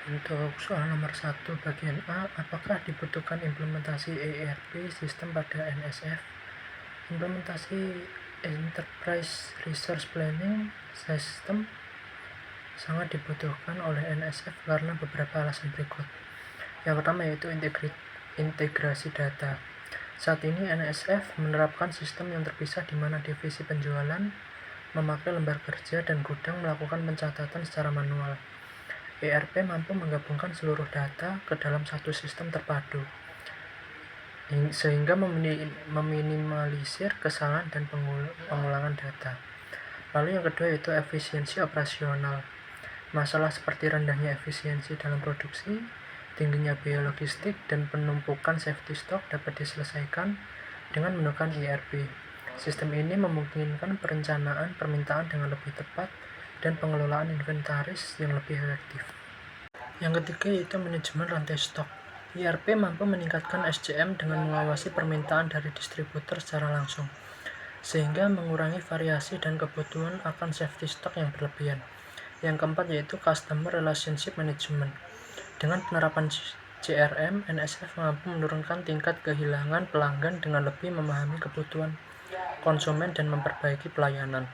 Untuk soal nomor 1 bagian A, apakah dibutuhkan implementasi ERP sistem pada NSF? Implementasi Enterprise Resource Planning System sangat dibutuhkan oleh NSF karena beberapa alasan berikut. Yang pertama yaitu integrasi data. Saat ini NSF menerapkan sistem yang terpisah di mana divisi penjualan memakai lembar kerja dan gudang melakukan pencatatan secara manual. ERP mampu menggabungkan seluruh data ke dalam satu sistem terpadu, sehingga meminimalisir kesalahan dan pengulangan data. Lalu yang kedua yaitu efisiensi operasional. Masalah seperti rendahnya efisiensi dalam produksi, tingginya biaya logistik, dan penumpukan safety stock dapat diselesaikan dengan menggunakan ERP. Sistem ini memungkinkan perencanaan permintaan dengan lebih tepat dan pengelolaan inventaris yang lebih efektif. Yang ketiga yaitu manajemen rantai stok. ERP mampu meningkatkan SCM dengan mengawasi permintaan dari distributor secara langsung, sehingga mengurangi variasi dan kebutuhan akan safety stock yang berlebihan. Yang keempat yaitu Customer Relationship Management. Dengan penerapan CRM, NSF mampu menurunkan tingkat kehilangan pelanggan dengan lebih memahami kebutuhan konsumen dan memperbaiki pelayanan.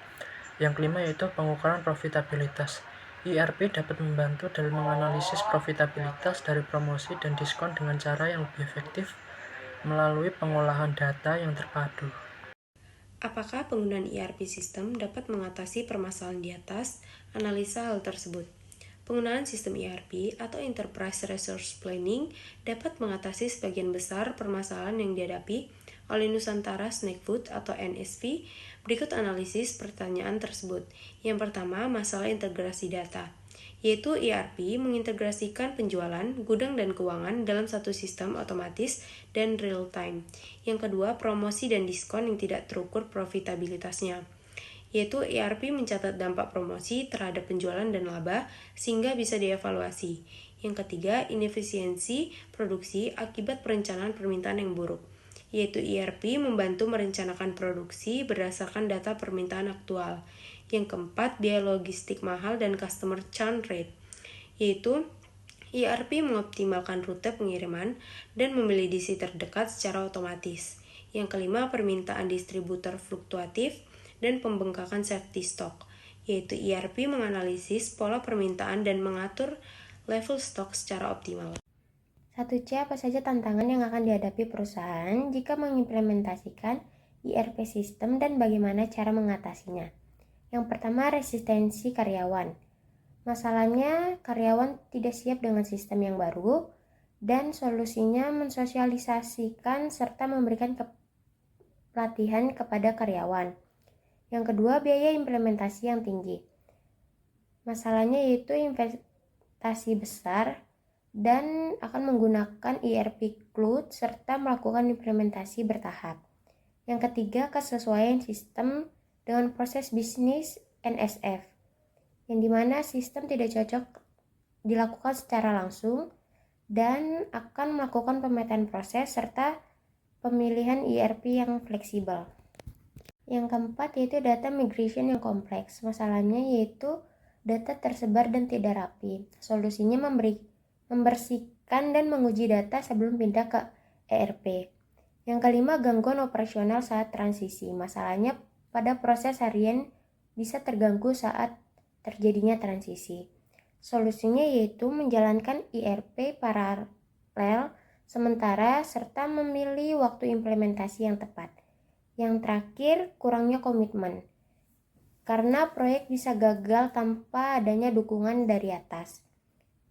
Yang kelima yaitu pengukuran profitabilitas. ERP dapat membantu dalam menganalisis profitabilitas dari promosi dan diskon dengan cara yang lebih efektif melalui pengolahan data yang terpadu. Apakah penggunaan ERP sistem dapat mengatasi permasalahan di atas? Analisa hal tersebut. Penggunaan sistem ERP atau Enterprise Resource Planning dapat mengatasi sebagian besar permasalahan yang dihadapi oleh Nusantara Snack Food atau NSV. Berikut analisis pertanyaan tersebut. Yang pertama, masalah integrasi data, yaitu ERP mengintegrasikan penjualan, gudang, dan keuangan dalam satu sistem otomatis dan real-time. Yang kedua, promosi dan diskon yang tidak terukur profitabilitasnya, yaitu ERP mencatat dampak promosi terhadap penjualan dan laba sehingga bisa dievaluasi. Yang ketiga, inefisiensi produksi akibat perencanaan permintaan yang buruk, yaitu ERP membantu merencanakan produksi berdasarkan data permintaan aktual. Yang keempat, biaya logistik mahal dan customer churn rate, yaitu ERP mengoptimalkan rute pengiriman dan memilih DC terdekat secara otomatis. Yang kelima, permintaan distributor fluktuatif dan pembengkakan safety stock, yaitu ERP menganalisis pola permintaan dan mengatur level stok secara optimal. 1C, apa saja tantangan yang akan dihadapi perusahaan jika mengimplementasikan ERP sistem dan bagaimana cara mengatasinya? Yang pertama, resistensi karyawan. Masalahnya, karyawan tidak siap dengan sistem yang baru dan solusinya mensosialisasikan serta memberikan pelatihan kepada karyawan. Yang kedua, biaya implementasi yang tinggi. Masalahnya yaitu investasi besar dan akan menggunakan ERP cloud serta melakukan implementasi bertahap. Yang ketiga, kesesuaian sistem dengan proses bisnis NSF, yang dimana sistem tidak cocok dilakukan secara langsung dan akan melakukan pemetaan proses serta pemilihan ERP yang fleksibel. Yang keempat yaitu data migration yang kompleks. Masalahnya yaitu data tersebar dan tidak rapi. Solusinya membersihkan dan menguji data sebelum pindah ke ERP. Yang kelima, gangguan operasional saat transisi. Masalahnya pada proses harian bisa terganggu saat terjadinya transisi. Solusinya yaitu menjalankan ERP paralel sementara serta memilih waktu implementasi yang tepat. Yang terakhir, kurangnya komitmen, karena proyek bisa gagal tanpa adanya dukungan dari atas.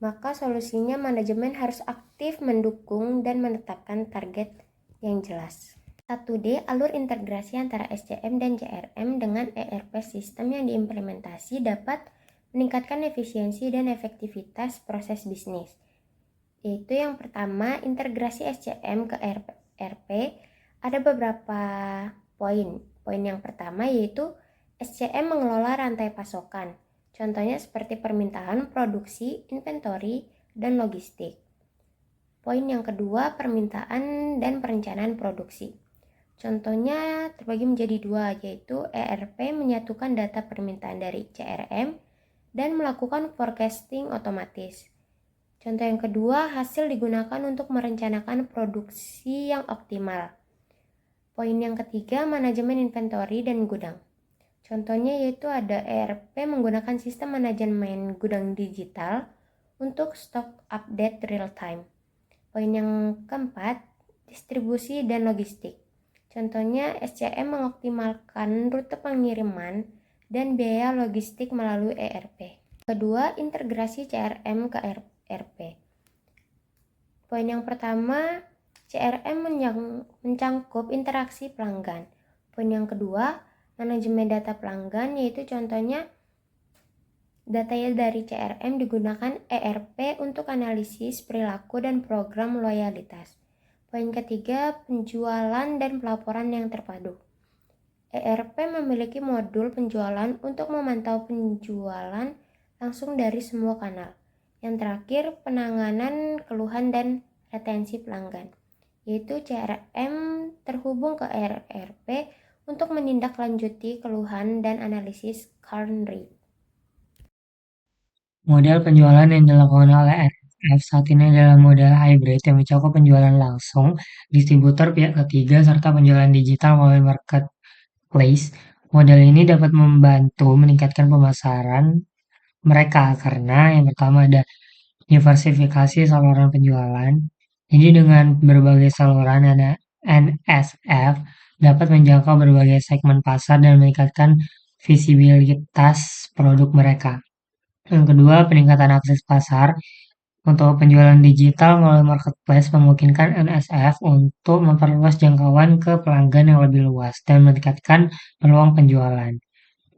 Maka solusinya manajemen harus aktif mendukung dan menetapkan target yang jelas. 1D, alur integrasi antara SCM dan CRM dengan ERP sistem yang diimplementasi dapat meningkatkan efisiensi dan efektivitas proses bisnis. Yaitu yang pertama, integrasi SCM ke ERP. Ada beberapa poin. Poin yang pertama yaitu SCM mengelola rantai pasokan. Contohnya seperti permintaan, produksi, inventory, dan logistik. Poin yang kedua, permintaan dan perencanaan produksi. Contohnya terbagi menjadi dua, yaitu ERP menyatukan data permintaan dari CRM dan melakukan forecasting otomatis. Contoh yang kedua, hasil digunakan untuk merencanakan produksi yang optimal. Poin yang ketiga, manajemen inventory dan gudang. Contohnya yaitu ada ERP menggunakan sistem manajemen gudang digital untuk stok update real time. Poin yang keempat, distribusi dan logistik. Contohnya SCM mengoptimalkan rute pengiriman dan biaya logistik melalui ERP. Kedua, integrasi CRM ke ERP. Poin yang pertama, CRM mencangkup interaksi pelanggan. Poin yang kedua, manajemen data pelanggan, yaitu contohnya data dari CRM digunakan ERP untuk analisis perilaku dan program loyalitas. Poin ketiga, penjualan dan pelaporan yang terpadu. ERP memiliki modul penjualan untuk memantau penjualan langsung dari semua kanal. Yang terakhir, penanganan keluhan dan retensi pelanggan, yaitu CRM terhubung ke ERP untuk menindaklanjuti keluhan dan analisis churn rate. Model penjualan yang dilakukan oleh RF saat ini adalah model hybrid yang mencakup penjualan langsung, distributor pihak ketiga, serta penjualan digital melalui marketplace. Model ini dapat membantu meningkatkan pemasaran mereka karena yang pertama ada diversifikasi saluran penjualan. Jadi dengan berbagai saluran ada NSF dapat menjangkau berbagai segmen pasar dan meningkatkan visibilitas produk mereka. Yang kedua, peningkatan akses pasar. Untuk penjualan digital melalui marketplace memungkinkan NSF untuk memperluas jangkauan ke pelanggan yang lebih luas dan meningkatkan peluang penjualan.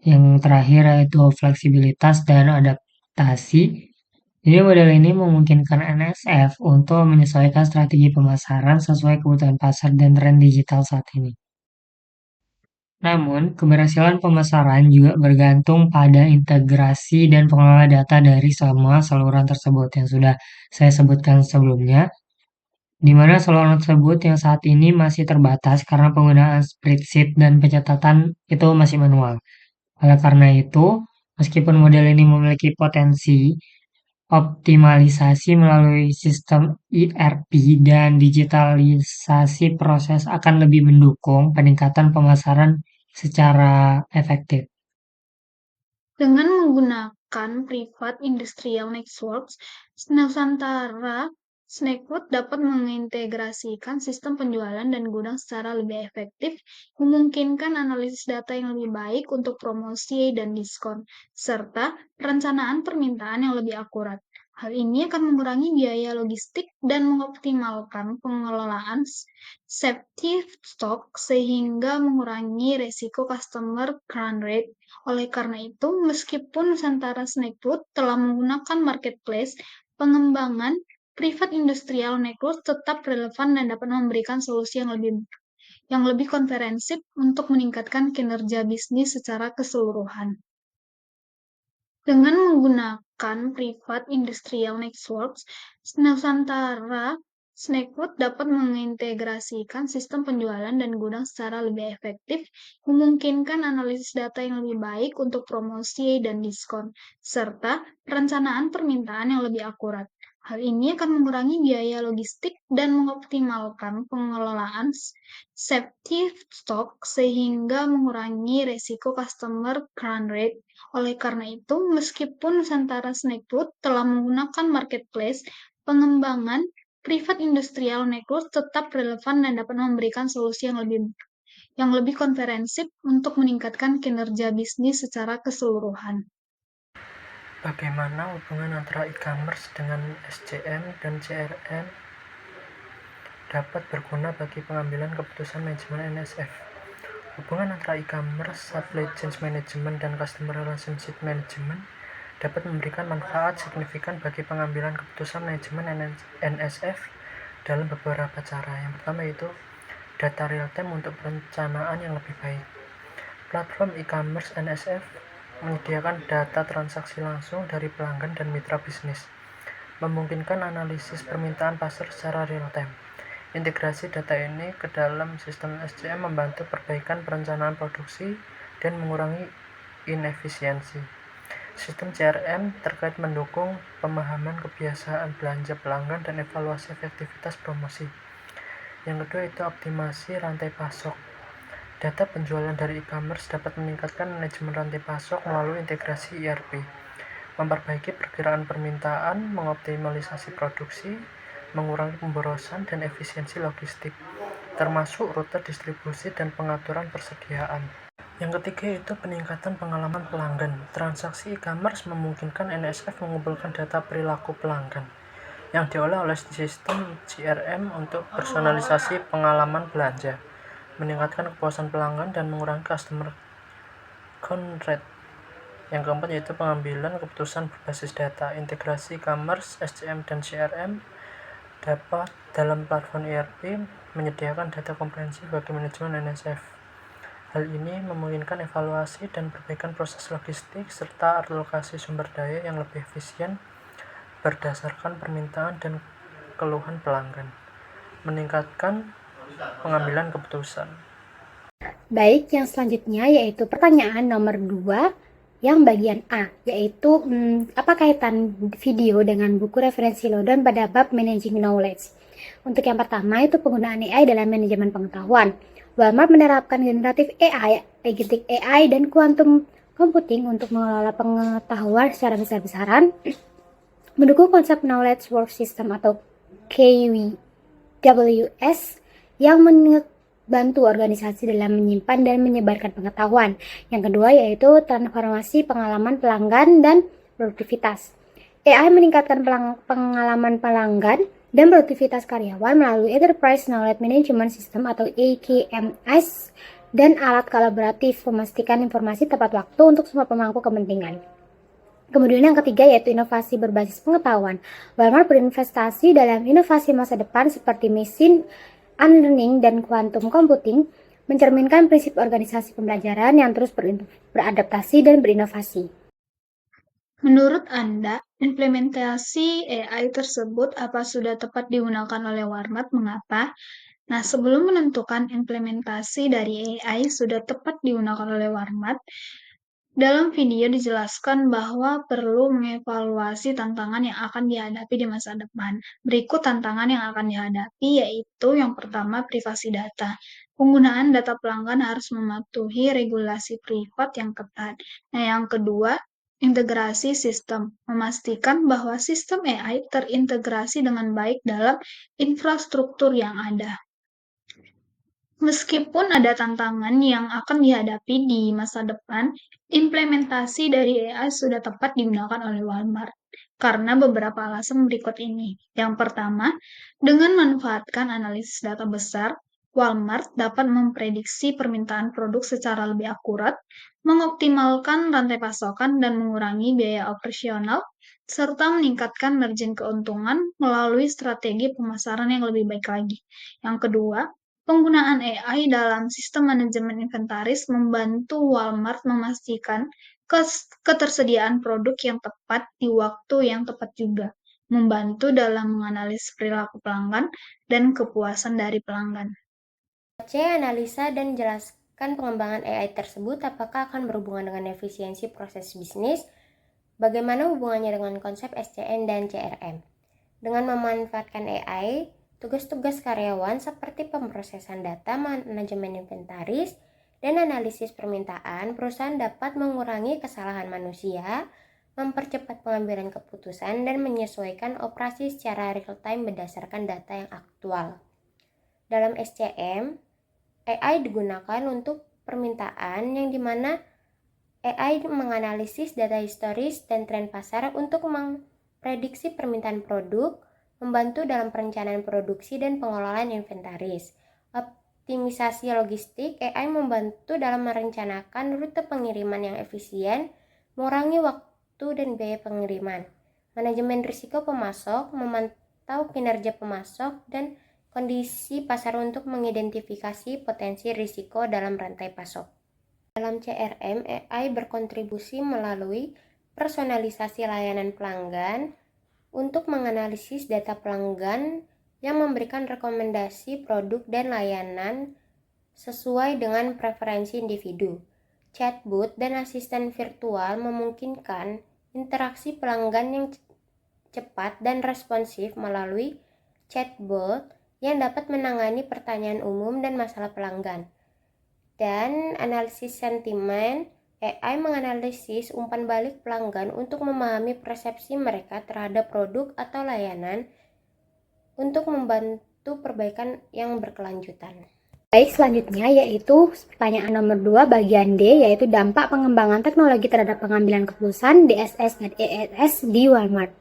Yang terakhir yaitu fleksibilitas dan adaptasi. Jadi model ini memungkinkan NSF untuk menyesuaikan strategi pemasaran sesuai kebutuhan pasar dan tren digital saat ini. Namun, keberhasilan pemasaran juga bergantung pada integrasi dan pengelola data dari semua saluran tersebut yang sudah saya sebutkan sebelumnya, di mana saluran tersebut yang saat ini masih terbatas karena penggunaan spreadsheet dan pencatatan itu masih manual. Oleh karena itu, meskipun model ini memiliki potensi optimalisasi melalui sistem ERP dan digitalisasi proses akan lebih mendukung peningkatan pemasaran secara efektif. Dengan menggunakan Privat Industrial Networks, Nusantara Snackfood dapat mengintegrasikan sistem penjualan dan gudang secara lebih efektif, memungkinkan analisis data yang lebih baik untuk promosi dan diskon, serta perencanaan permintaan yang lebih akurat. Hal ini akan mengurangi biaya logistik dan mengoptimalkan pengelolaan safety stock sehingga mengurangi resiko customer churn rate. Oleh karena itu, meskipun Nusantara Snackfood telah menggunakan marketplace, pengembangan Privat Industrial Network tetap relevan dan dapat memberikan solusi yang lebih komprehensif untuk meningkatkan kinerja bisnis secara keseluruhan. Dengan menggunakan Privat Industrial Networks, Nusantara Snackfood dapat mengintegrasikan sistem penjualan dan gudang secara lebih efektif, memungkinkan analisis data yang lebih baik untuk promosi dan diskon, serta perencanaan permintaan yang lebih akurat. Hal ini akan mengurangi biaya logistik dan mengoptimalkan pengelolaan safety stock sehingga mengurangi resiko customer churn rate. Oleh karena itu, meskipun Nusantara Snackfood telah menggunakan marketplace, pengembangan Privat Industrial Network tetap relevan dan dapat memberikan solusi yang lebih komprehensif untuk meningkatkan kinerja bisnis secara keseluruhan. Bagaimana hubungan antara e-commerce dengan SCM dan CRM dapat berguna bagi pengambilan keputusan manajemen NSF? Hubungan antara e-commerce, supply chain management, dan customer relationship management dapat memberikan manfaat signifikan bagi pengambilan keputusan manajemen NSF dalam beberapa cara. Yang pertama yaitu data real time untuk perencanaan yang lebih baik. Platform e-commerce NSF menyediakan data transaksi langsung dari pelanggan dan mitra bisnis, memungkinkan analisis permintaan pasar secara real time. Integrasi data ini ke dalam sistem SCM membantu perbaikan perencanaan produksi dan mengurangi inefisiensi. Sistem CRM terkait mendukung pemahaman kebiasaan belanja pelanggan dan evaluasi efektivitas promosi. Yang kedua itu optimasi rantai pasok. Data penjualan dari e-commerce dapat meningkatkan manajemen rantai pasok melalui integrasi ERP, memperbaiki perkiraan permintaan, mengoptimalisasi produksi, mengurangi pemborosan dan efisiensi logistik, termasuk rute distribusi dan pengaturan persediaan. Yang ketiga itu peningkatan pengalaman pelanggan. Transaksi e-commerce memungkinkan NSF mengumpulkan data perilaku pelanggan yang diolah oleh sistem CRM untuk personalisasi pengalaman belanja, meningkatkan kepuasan pelanggan dan mengurangi customer count rate. Yang keempat yaitu pengambilan keputusan berbasis data. Integrasi e-commerce, SCM, dan CRM dapat dalam platform ERP menyediakan data komprehensif bagi manajemen NSF. Hal ini memungkinkan evaluasi dan perbaikan proses logistik serta alokasi sumber daya yang lebih efisien berdasarkan permintaan dan keluhan pelanggan, meningkatkan pengambilan keputusan. Baik, yang selanjutnya yaitu pertanyaan nomor 2 yang bagian A, yaitu apa kaitan video dengan buku referensi Lodon pada bab Managing Knowledge. Untuk yang pertama itu penggunaan AI dalam manajemen pengetahuan. Walmart menerapkan generatif AI, agentic AI, dan quantum computing untuk mengelola pengetahuan secara besar-besaran, mendukung konsep Knowledge Work System atau KWS yang membantu organisasi dalam menyimpan dan menyebarkan pengetahuan. Yang kedua yaitu transformasi pengalaman pelanggan dan produktivitas. AI meningkatkan pengalaman pelanggan dan produktivitas karyawan melalui Enterprise Knowledge Management System atau EKMS dan alat kolaboratif memastikan informasi tepat waktu untuk semua pemangku kepentingan. Kemudian yang ketiga yaitu inovasi berbasis pengetahuan. Walmart berinvestasi dalam inovasi masa depan seperti machine learning dan quantum computing, mencerminkan prinsip organisasi pembelajaran yang terus beradaptasi dan berinovasi. Menurut Anda, implementasi AI tersebut apa sudah tepat digunakan oleh Walmart? Mengapa? Nah, sebelum menentukan implementasi dari AI sudah tepat digunakan oleh Walmart, dalam video dijelaskan bahwa perlu mengevaluasi tantangan yang akan dihadapi di masa depan. Berikut tantangan yang akan dihadapi, yaitu yang pertama, privasi data. Penggunaan data pelanggan harus mematuhi regulasi privat yang ketat. Nah, yang kedua, integrasi sistem. Memastikan bahwa sistem AI terintegrasi dengan baik dalam infrastruktur yang ada. Meskipun ada tantangan yang akan dihadapi di masa depan, implementasi dari AI sudah tepat digunakan oleh Walmart karena beberapa alasan berikut ini. Yang pertama, dengan memanfaatkan analisis data besar, Walmart dapat memprediksi permintaan produk secara lebih akurat, mengoptimalkan rantai pasokan dan mengurangi biaya operasional, serta meningkatkan margin keuntungan melalui strategi pemasaran yang lebih baik lagi. Yang kedua, penggunaan AI dalam sistem manajemen inventaris membantu Walmart memastikan ketersediaan produk yang tepat di waktu yang tepat juga, membantu dalam menganalisis perilaku pelanggan dan kepuasan dari pelanggan. C. Analisa dan jelaskan pengembangan AI tersebut apakah akan berhubungan dengan efisiensi proses bisnis, bagaimana hubungannya dengan konsep SCM dan CRM. Dengan memanfaatkan AI, tugas-tugas karyawan seperti pemrosesan data, manajemen inventaris, dan analisis permintaan, perusahaan dapat mengurangi kesalahan manusia, mempercepat pengambilan keputusan, dan menyesuaikan operasi secara real-time berdasarkan data yang aktual. Dalam SCM, AI digunakan untuk permintaan yang dimana AI menganalisis data historis dan tren pasar untuk memprediksi permintaan produk, membantu dalam perencanaan produksi dan pengelolaan inventaris. Optimisasi logistik, AI membantu dalam merencanakan rute pengiriman yang efisien, mengurangi waktu dan biaya pengiriman. Manajemen risiko pemasok, memantau kinerja pemasok dan kondisi pasar untuk mengidentifikasi potensi risiko dalam rantai pasok. Dalam CRM, AI berkontribusi melalui personalisasi layanan pelanggan untuk menganalisis data pelanggan yang memberikan rekomendasi produk dan layanan sesuai dengan preferensi individu. Chatbot dan asisten virtual memungkinkan interaksi pelanggan yang cepat dan responsif melalui chatbot yang dapat menangani pertanyaan umum dan masalah pelanggan. Dan analisis sentimen, AI menganalisis umpan balik pelanggan untuk memahami persepsi mereka terhadap produk atau layanan untuk membantu perbaikan yang berkelanjutan. Baik, selanjutnya yaitu pertanyaan nomor 2 bagian D, yaitu dampak pengembangan teknologi terhadap pengambilan keputusan DSS dan ESS di Walmart.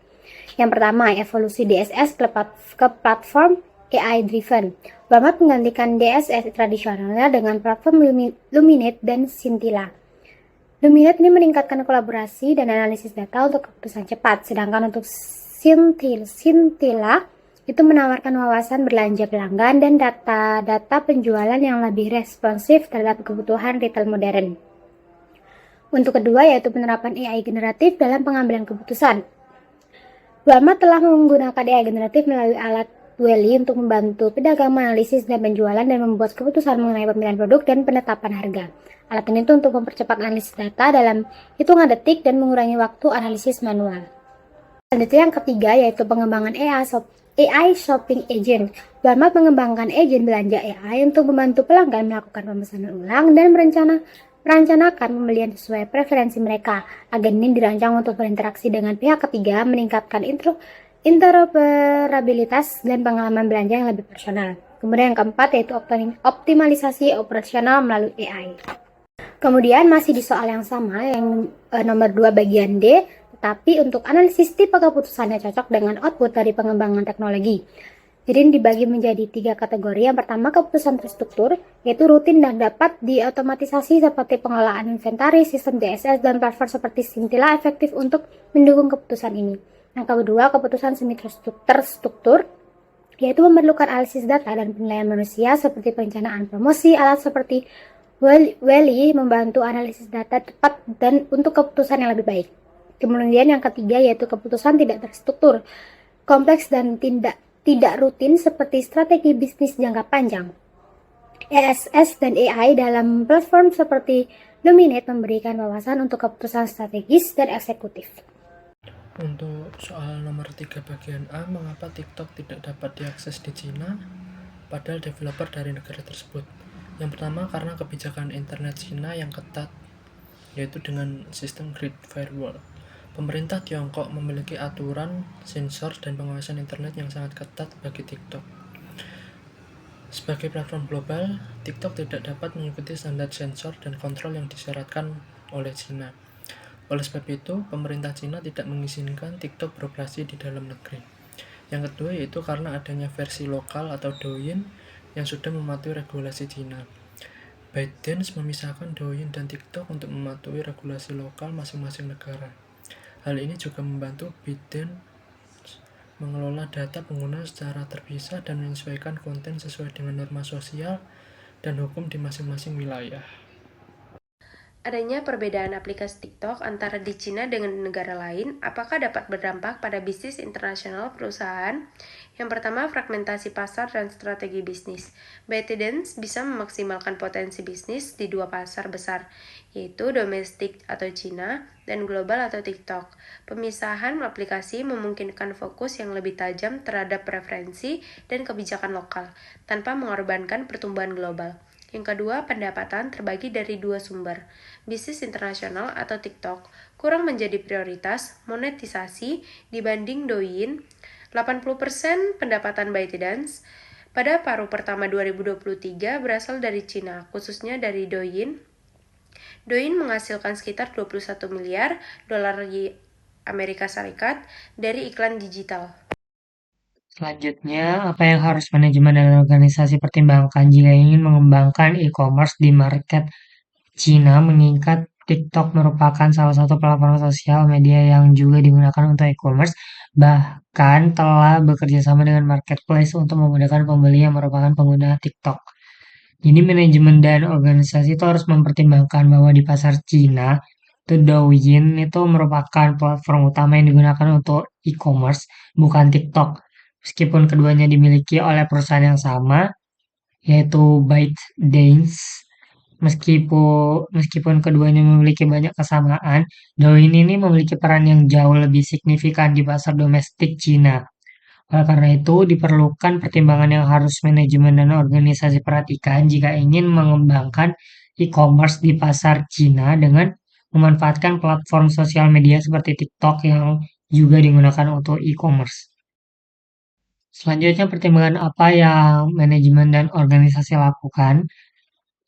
Yang pertama, evolusi DSS ke platform AI driven. Walmart menggantikan DSS tradisionalnya dengan platform Luminate dan Scintilla. Luminate ini meningkatkan kolaborasi dan analisis data untuk keputusan cepat, sedangkan untuk Scintilla itu menawarkan wawasan belanja pelanggan dan data penjualan yang lebih responsif terhadap kebutuhan retail modern. Untuk kedua, yaitu penerapan AI generatif dalam pengambilan keputusan. Walmart telah menggunakan AI generatif melalui alat Wally untuk membantu pedagang menganalisis dan penjualan dan membuat keputusan mengenai pemilihan produk dan penetapan harga. Alat ini untuk mempercepat analisis data dalam hitungan detik dan mengurangi waktu analisis manual. Selanjutnya yang ketiga, yaitu pengembangan AI Shopping Agent. Walmart mengembangkan agen belanja AI untuk membantu pelanggan melakukan pemesanan ulang dan merencanakan pembelian sesuai preferensi mereka. Agen ini dirancang untuk berinteraksi dengan pihak ketiga, meningkatkan interoperabilitas dan pengalaman belanja yang lebih personal. Kemudian yang keempat, yaitu optimalisasi operasional melalui AI. Kemudian masih di soal yang sama, yang nomor 2 bagian D, tetapi untuk analisis tipe keputusannya cocok dengan output dari pengembangan teknologi. Jadi dibagi menjadi 3 kategori. Yang pertama, keputusan terstruktur, yaitu rutin dan dapat diotomatisasi seperti pengelolaan inventaris, sistem DSS, dan platform seperti Scintilla efektif untuk mendukung keputusan ini. Yang kedua, keputusan semi terstruktur, yaitu memerlukan analisis data dan penilaian manusia seperti perencanaan promosi. Alat seperti Wally membantu analisis data tepat dan untuk keputusan yang lebih baik. Kemudian yang ketiga, yaitu keputusan tidak terstruktur, kompleks dan tidak rutin seperti strategi bisnis jangka panjang. ESS dan AI dalam platform seperti Luminate memberikan wawasan untuk keputusan strategis dan eksekutif. Untuk soal nomor 3 bagian A, mengapa TikTok tidak dapat diakses di Cina padahal developer dari negara tersebut? Yang pertama, karena kebijakan internet Cina yang ketat, yaitu dengan sistem Great Firewall. Pemerintah Tiongkok memiliki aturan, sensor, dan pengawasan internet yang sangat ketat bagi TikTok. Sebagai platform global, TikTok tidak dapat mengikuti standar sensor dan kontrol yang disyaratkan oleh Cina. Oleh sebab itu, pemerintah Cina tidak mengizinkan TikTok beroperasi di dalam negeri. Yang kedua, yaitu karena adanya versi lokal atau Douyin yang sudah mematuhi regulasi Cina. ByteDance memisahkan Douyin dan TikTok untuk mematuhi regulasi lokal masing-masing negara. Hal ini juga membantu ByteDance mengelola data pengguna secara terpisah dan menyesuaikan konten sesuai dengan norma sosial dan hukum di masing-masing wilayah. Adanya perbedaan aplikasi TikTok antara di Cina dengan negara lain, apakah dapat berdampak pada bisnis internasional perusahaan? Yang pertama, fragmentasi pasar dan strategi bisnis. ByteDance bisa memaksimalkan potensi bisnis di 2 pasar besar, yaitu domestik atau Cina dan global atau TikTok. Pemisahan aplikasi memungkinkan fokus yang lebih tajam terhadap preferensi dan kebijakan lokal, tanpa mengorbankan pertumbuhan global. Yang kedua, pendapatan terbagi dari 2 sumber. Bisnis internasional atau TikTok kurang menjadi prioritas monetisasi dibanding Douyin. 80% pendapatan ByteDance pada paruh pertama 2023 berasal dari Cina, khususnya dari Douyin. Douyin menghasilkan sekitar 21 miliar dolar Amerika Serikat dari iklan digital. Selanjutnya, apa yang harus manajemen dan organisasi pertimbangkan jika ingin mengembangkan e-commerce di market Cina, mengingat TikTok merupakan salah satu platform sosial media yang juga digunakan untuk e-commerce, bahkan telah bekerja sama dengan marketplace untuk memudahkan pembeli yang merupakan pengguna TikTok. Jadi manajemen dan organisasi itu harus mempertimbangkan bahwa di pasar Cina, itu Douyin itu merupakan platform utama yang digunakan untuk e-commerce, bukan TikTok. Meskipun keduanya dimiliki oleh perusahaan yang sama, yaitu ByteDance, Meskipun keduanya memiliki banyak kesamaan, Douyin ini memiliki peran yang jauh lebih signifikan di pasar domestik Cina. Oleh karena itu, diperlukan pertimbangan yang harus manajemen dan organisasi perhatikan jika ingin mengembangkan e-commerce di pasar Cina dengan memanfaatkan platform sosial media seperti TikTok yang juga digunakan untuk e-commerce. Selanjutnya, pertimbangan apa yang manajemen dan organisasi lakukan?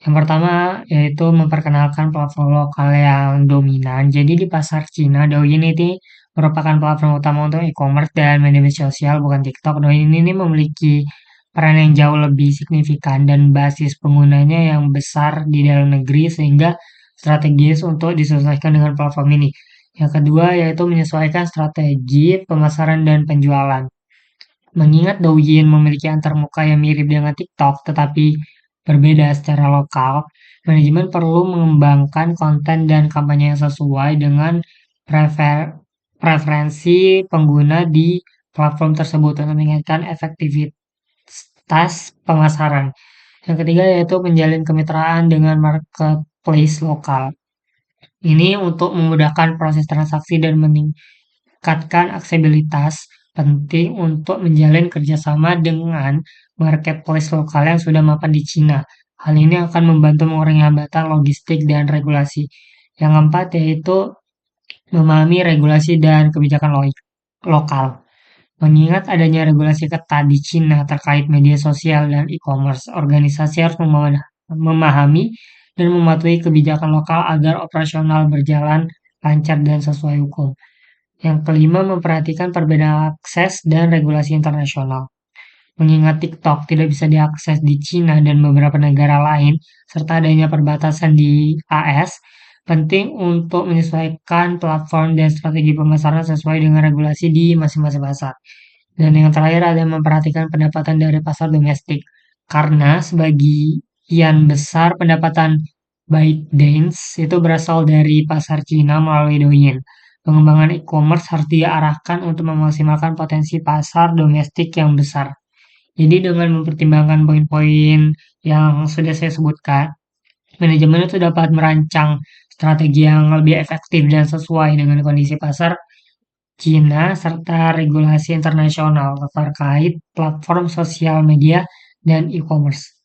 Yang pertama yaitu memperkenalkan platform lokal yang dominan. Jadi di pasar Cina, Douyin ini merupakan platform utama untuk e-commerce dan media sosial, bukan TikTok. Douyin ini memiliki peran yang jauh lebih signifikan dan basis penggunanya yang besar di dalam negeri sehingga strategis untuk disesuaikan dengan platform ini. Yang kedua yaitu menyesuaikan strategi pemasaran dan penjualan. Mengingat Douyin memiliki antarmuka yang mirip dengan TikTok tetapi berbeda secara lokal, manajemen perlu mengembangkan konten dan kampanye yang sesuai dengan preferensi pengguna di platform tersebut untuk meningkatkan efektivitas pemasaran. Yang ketiga yaitu menjalin kemitraan dengan marketplace lokal. Ini untuk memudahkan proses transaksi dan meningkatkan aksesibilitas, penting untuk menjalin kerjasama dengan marketplace lokal yang sudah mapan di Cina. Hal ini akan membantu mengurangi hambatan logistik dan regulasi. Yang keempat yaitu memahami regulasi dan kebijakan lokal. Mengingat adanya regulasi ketat di Cina terkait media sosial dan e-commerce, organisasi harus memahami dan mematuhi kebijakan lokal agar operasional berjalan lancar dan sesuai hukum. Yang kelima, memperhatikan perbedaan akses dan regulasi internasional. Mengingat TikTok tidak bisa diakses di Cina dan beberapa negara lain, serta adanya perbatasan di AS, penting untuk menyesuaikan platform dan strategi pemasaran sesuai dengan regulasi di masing-masing pasar. Dan yang terakhir ada memperhatikan pendapatan dari pasar domestik. Karena sebagian besar pendapatan ByteDance itu berasal dari pasar Cina melalui Douyin. Pengembangan e-commerce harus diarahkan untuk memaksimalkan potensi pasar domestik yang besar. Jadi dengan mempertimbangkan poin-poin yang sudah saya sebutkan, manajemen itu dapat merancang strategi yang lebih efektif dan sesuai dengan kondisi pasar Cina serta regulasi internasional terkait platform sosial media dan e-commerce.